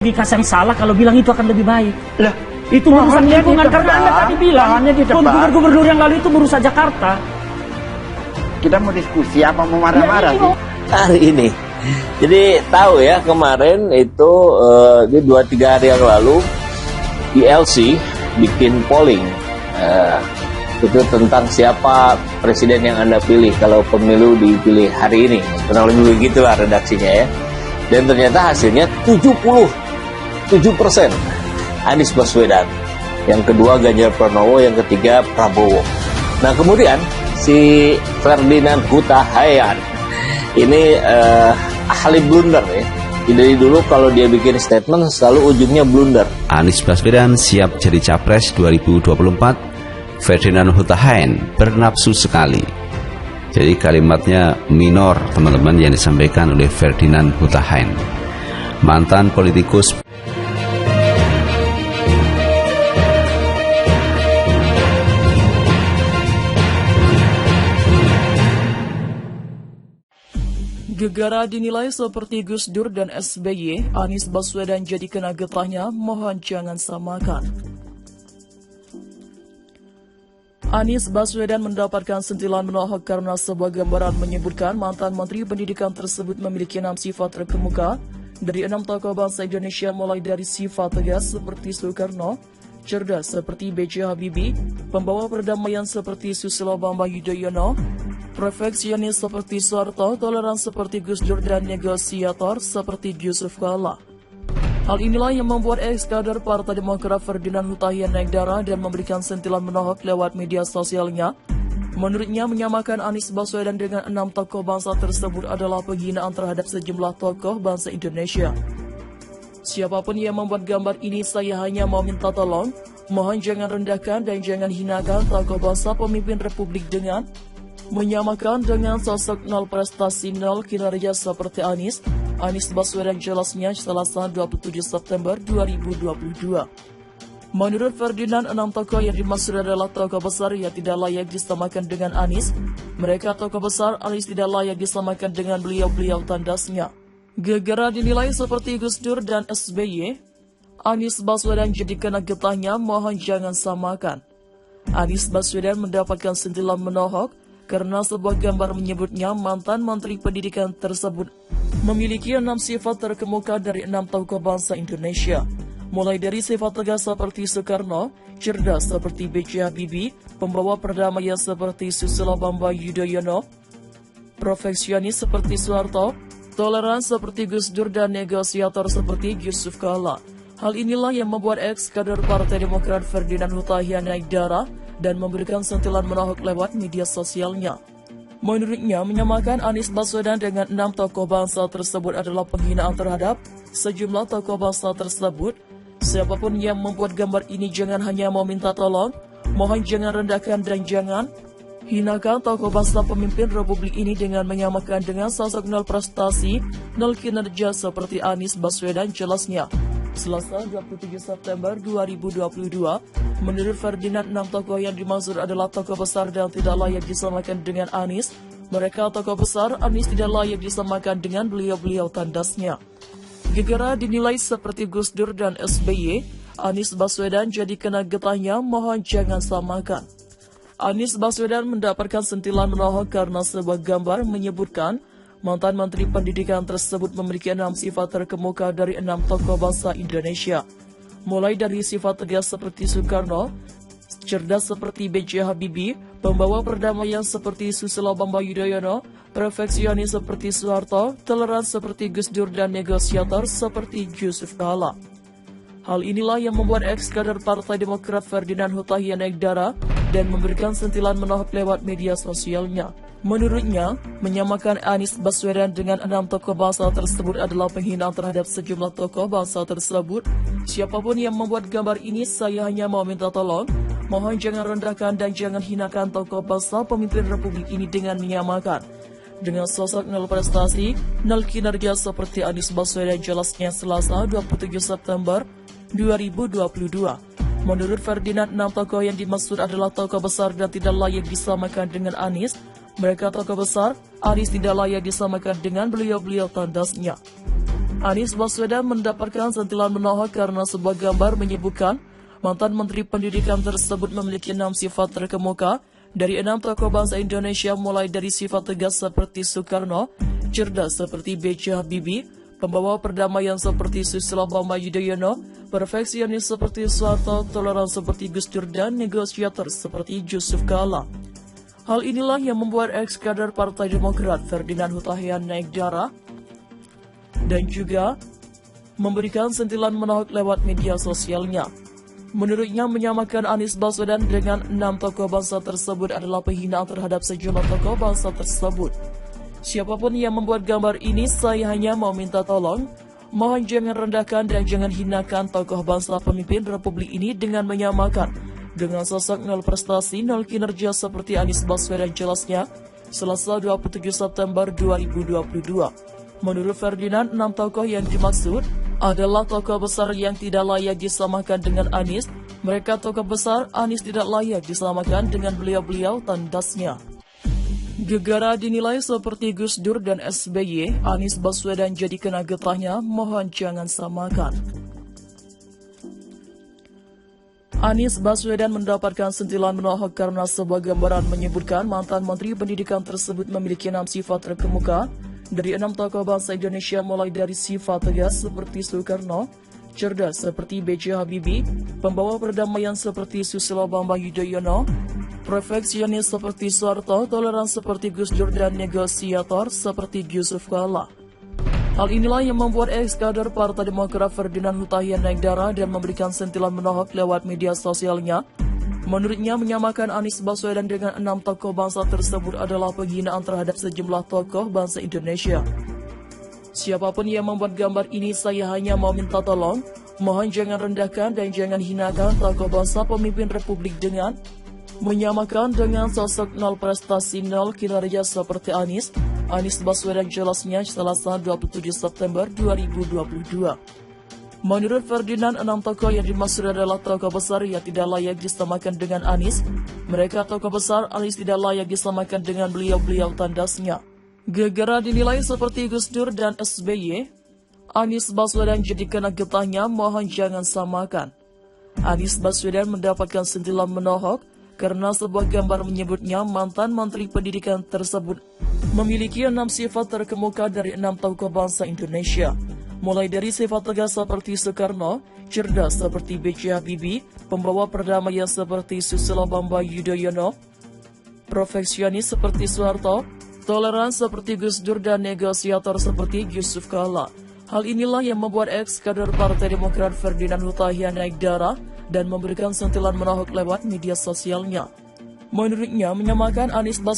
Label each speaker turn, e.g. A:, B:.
A: Logika yang salah kalau bilang itu akan lebih baik.
B: Lah,
A: Itu urusan
B: bahannya
A: lingkungan
B: ditebak,
A: karena Anda tadi bilang
B: bahannya ditebak.
A: gubernur yang lalu itu merusak Jakarta.
B: Kita mau diskusi apa mau marah-marah
A: Ya,
B: sih?
C: Hari ini. Jadi tahu ya kemarin itu di 2-3 hari yang lalu ILC bikin polling itu tentang siapa presiden yang Anda pilih kalau pemilu dipilih hari ini. Kurang lebih begitulah redaksinya ya. Dan ternyata hasilnya 77% Anies Baswedan. Yang kedua Ganjar Pranowo, yang ketiga Prabowo. Nah kemudian si Ferdinand Huta Heian ini ahli blunder ya. Dari dulu kalau dia bikin statement selalu ujungnya blunder.
D: Anies Baswedan siap jadi capres 2024. Ferdinand Huta Heian bernafsu sekali. Jadi kalimatnya minor teman-teman yang disampaikan oleh Ferdinand Huta Heian, mantan politikus.
E: Gegara dinilai seperti Gus Dur dan SBY, Anies Baswedan jadi kena getahnya, mohon jangan samakan. Anies Baswedan mendapatkan sentilan menohok karena sebuah gambaran menyebutkan mantan Menteri Pendidikan tersebut memiliki 6 sifat terkemuka dari 6 tokoh bangsa Indonesia, mulai dari sifat tegas seperti Soekarno, cerdas seperti B.J. Habibie, pembawa perdamaian seperti Susilo Bambang Yudhoyono, perfeksionis seperti Soeharto, toleran seperti Gus Dur, dan negosiator seperti Yusuf Kala. Hal inilah yang membuat ex-kader Partai Demokrat Ferdinand Huta Heian naik darah dan memberikan sentilan menohok lewat media sosialnya. Menurutnya, menyamakan Anies Baswedan dengan 6 tokoh bangsa tersebut adalah penghinaan terhadap sejumlah tokoh bangsa Indonesia. Siapapun yang membuat gambar ini, saya hanya mau minta tolong, mohon jangan rendahkan dan jangan hinakan tokoh bangsa pemimpin republik dengan menyamakan dengan sosok nol prestasi, nol kinerja seperti Anies Baswedan, jelasnya Selasa 27 September 2022. Menurut Ferdinand, 6 tokoh yang dimaksud adalah tokoh besar yang tidak layak disamakan dengan Anies. Mereka tokoh besar, Anies tidak layak disamakan dengan beliau-beliau, tandasnya. Gegara dinilai seperti Gus Dur dan SBY, Anies Baswedan jadi kena getahnya, mohon jangan samakan. Anies Baswedan mendapatkan sentilan menohok karena sebuah gambar menyebutnya mantan Menteri Pendidikan tersebut memiliki 6 sifat terkemuka dari 6 tokoh bangsa Indonesia. Mulai dari sifat tegas seperti Soekarno, cerdas seperti B.J. Habibie, pembawa perdamaian seperti Susilo Bambang Yudhoyono, perfeksionis seperti Soeharto, toleran seperti Gus Dur, dan negosiator seperti Yusuf Kala. Hal inilah yang membuat ex-kader Partai Demokrat Ferdinand Huta Heian naik darah dan memberikan sentilan menohok lewat media sosialnya. Menurutnya, menyamakan Anies Baswedan dengan 6 tokoh bangsa tersebut adalah penghinaan terhadap sejumlah tokoh bangsa tersebut. Siapapun yang membuat gambar ini jangan hanya mau minta tolong, mohon jangan rendahkan dan jangan hinakan tokoh bangsa pemimpin republik ini dengan menyamakan dengan sosok nol prestasi, nol kinerja seperti Anies Baswedan, jelasnya. Selasa 27 September 2022, menurut Ferdinand, 6 tokoh yang dimaksud adalah tokoh besar dan tidak layak disamakan dengan Anies. Mereka tokoh besar, Anies tidak layak disamakan dengan beliau-beliau, tandasnya. Gegara dinilai seperti Gus Dur dan SBY, Anies Baswedan jadi kena getahnya, mohon jangan samakan. Anies Baswedan mendapatkan sentilan menohok karena sebuah gambar menyebutkan mantan Menteri Pendidikan tersebut memiliki 6 sifat terkemuka dari 6 tokoh bangsa Indonesia. Mulai dari sifat tegas seperti Soekarno, cerdas seperti B.J. Habibie, pembawa perdamaian seperti Susilo Bambang Yudhoyono, perfeksionis seperti Soeharto, toleran seperti Gus Dur, dan negosiator seperti Yusuf Kala. Hal inilah yang membuat ex-kader Partai Demokrat Ferdinand Huta Heian naik darah dan memberikan sentilan menohok lewat media sosialnya. Menurutnya, menyamakan Anies Baswedan dengan 6 tokoh bangsa tersebut adalah penghinaan terhadap sejumlah tokoh bangsa tersebut. Siapapun yang membuat gambar ini, saya hanya mau minta tolong, mohon jangan rendahkan dan jangan hinakan tokoh bangsa pemimpin republik ini dengan menyamakan dengan sosok nol prestasi, nol kinerja seperti Anies Baswedan, jelasnya Selasa 27 September 2022. Menurut Ferdinand, 6 tokoh yang dimaksud adalah tokoh besar dan tidak layak disamakan dengan Anies. Mereka tokoh besar, Anies tidak layak disamakan dengan beliau-beliau, tandasnya. Anies Baswedan mendapatkan sentilan menohok karena sebuah gambar menyebutkan mantan Menteri Pendidikan tersebut memiliki 6 sifat terkemuka dari 6 tokoh bangsa Indonesia, mulai dari sifat tegas seperti Soekarno, cerdas seperti B.J. Habibie, pembawa perdamaian seperti Susilo Bambang Yudhoyono, perfeksionis seperti Soeharto, toleran seperti Gus Dur, dan negosiator seperti Yusuf Kala. Hal inilah yang membuat ex-kader Partai Demokrat Ferdinand Hutahian naik darah dan juga memberikan sentilan menohok lewat media sosialnya. Menurutnya, menyamakan Anies Baswedan dengan 6 tokoh bangsa tersebut adalah penghinaan terhadap sejumlah tokoh bangsa tersebut. Siapapun yang membuat gambar ini, saya hanya mau minta tolong, mohon jangan rendahkan dan jangan hinakan tokoh bangsa pemimpin Republik ini dengan menyamakan dengan sosok nol prestasi, nol kinerja seperti Anies Baswedan, jelasnya Selasa 27 September 2022. Menurut Ferdinand, 6 tokoh yang dimaksud adalah tokoh besar yang tidak layak disamakan dengan Anies. Mereka tokoh besar, Anies tidak layak disamakan dengan beliau-beliau, tandasnya. Gegara dinilai seperti Gus Dur dan SBY, Anies Baswedan jadi kena getahnya, mohon jangan samakan. Anies Baswedan mendapatkan sentilan menohok karena sebuah gambaran menyebutkan mantan Menteri Pendidikan tersebut memiliki 6 sifat terkemuka dari 6 tokoh bangsa Indonesia, mulai dari sifat tegas seperti Soekarno, cerdas seperti B.J. Habibie, pembawa perdamaian seperti Susilo Bambang Yudhoyono, perfeksionis seperti Soeharto, toleran seperti Gus Dur, dan negosiator seperti Yusuf Kala. Hal inilah yang membuat ex-kader Partai Demokrat Ferdinand Hutahian naik darah dan memberikan sentilan menohok lewat media sosialnya. Menurutnya, menyamakan Anies Baswedan dengan 6 tokoh bangsa tersebut adalah penghinaan terhadap sejumlah tokoh bangsa Indonesia. Siapapun yang membuat gambar ini, saya hanya mau minta tolong, mohon jangan rendahkan dan jangan hinakan tokoh bangsa pemimpin Republik dengan menyamakan dengan sosok nol prestasi, nol kinerja seperti Anies Baswedan, jelasnya Selasa 27 September 2022. Menurut Ferdinand, 6 tokoh yang dimaksud adalah tokoh besar yang tidak layak disamakan dengan Anies. Mereka tokoh besar, Anies tidak layak disamakan dengan beliau-beliau, tandasnya. Gegara dinilai seperti Gus Dur dan SBY, Anies Baswedan jadi kena getahnya, mohon jangan samakan. Anies Baswedan mendapatkan sentilan menohok karena sebuah gambar menyebutnya mantan Menteri Pendidikan tersebut memiliki 6 sifat terkemuka dari 6 tokoh bangsa Indonesia. Mulai dari sifat tegas seperti Soekarno, cerdas seperti B.J. Habibie, pembawa perdamaian seperti Susilo Bambang Yudhoyono, perfeksionis seperti Soeharto, toleran seperti Gus Dur, dan negosiator seperti Yusuf Kala. Hal inilah yang membuat ex-kader Partai Demokrat Ferdinand Hutahian naik darah dan memberikan sentilan menohok lewat media sosialnya. Menurutnya, menyamakan Anies Baswedan